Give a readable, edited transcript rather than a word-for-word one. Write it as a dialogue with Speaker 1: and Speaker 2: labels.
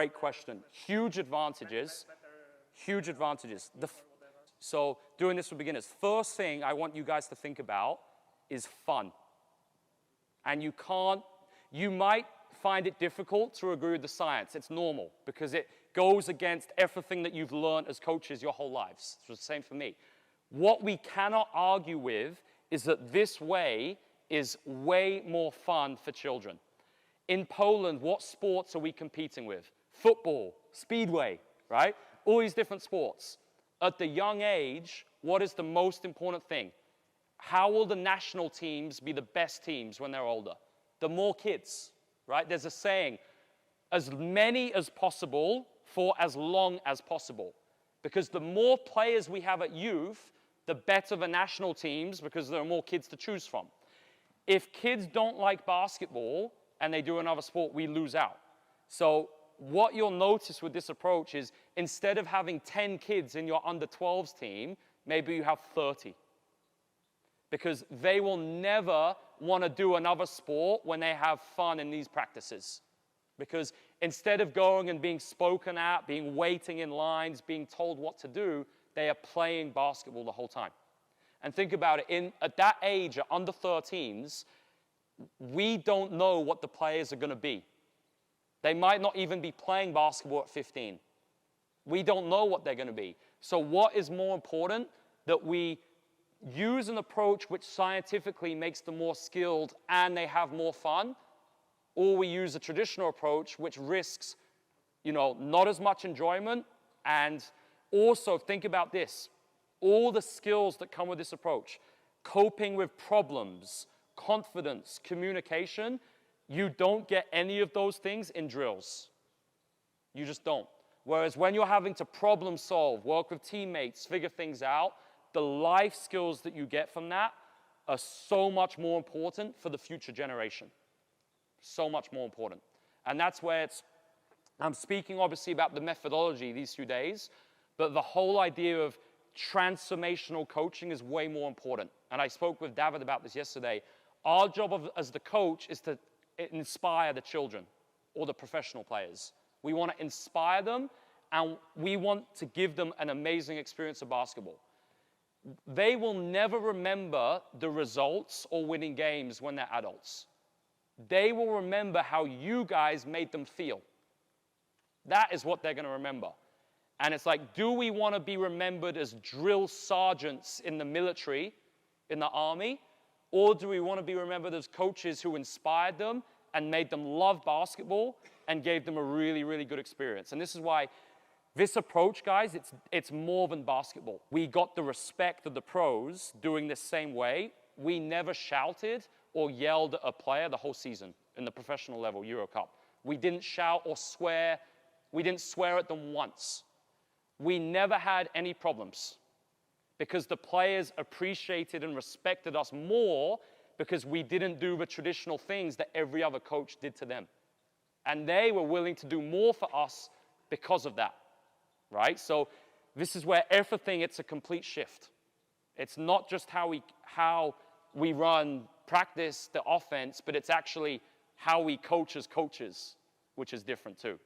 Speaker 1: Great question. Huge advantages. Huge advantages. So doing this for beginners. First thing I want you guys to think about is fun. And you might find it difficult to agree with the science. It's normal because it goes against everything that you've learned as coaches your whole lives. It's the same for me. What we cannot argue with is that this way is way more fun for children. In Poland, what sports are we competing with? Football, speedway, right? All these different sports. At the young age, what is the most important thing? How will the national teams be the best teams when they're older? The more kids, right? There's a saying, as many as possible for as long as possible. Because the more players we have at youth, the better the national teams because there are more kids to choose from. If kids don't like basketball and they do another sport, we lose out. So what you'll notice with this approach is instead of having 10 kids in your under 12s team, maybe you have 30. Because they will never want to do another sport when they have fun in these practices. Because instead of going and being spoken at, waiting in lines, being told what to do, they are playing basketball the whole time. And think about it, at that age, at under 13s, we don't know what the players are going to be. They might not even be playing basketball at 15. We don't know what they're going to be. So what is more important? That we use an approach which scientifically makes them more skilled and they have more fun, or we use a traditional approach which risks, not as much enjoyment. And also think about this, all the skills that come with this approach, coping with problems, confidence, communication, you don't get any of those things in drills. You just don't. Whereas when you're having to problem solve, work with teammates, figure things out, the life skills that you get from that are so much more important for the future generation. So much more important. And that's where I'm speaking obviously about the methodology these few days, but the whole idea of transformational coaching is way more important. And I spoke with David about this yesterday. Our job as the coach is to inspire the children or the professional players. We want to inspire them and we want to give them an amazing experience of basketball. They will never remember the results or winning games when they're adults. They will remember how you guys made them feel. That is what they're going to remember. And it's like, do we want to be remembered as drill sergeants in the military, in the army? Or do we want to be remembered as coaches who inspired them and made them love basketball and gave them a really, really good experience? And this is why this approach, guys, it's more than basketball. We got the respect of the pros doing this same way. We never shouted or yelled at a player the whole season in the professional level Euro Cup. We didn't shout or swear. We didn't swear at them once. We never had any problems because the players appreciated and respected us more because we didn't do the traditional things that every other coach did to them. And they were willing to do more for us because of that, right? So this is where everything, it's a complete shift. It's not just how we run practice, the offense, but it's actually how we coach as coaches, which is different too.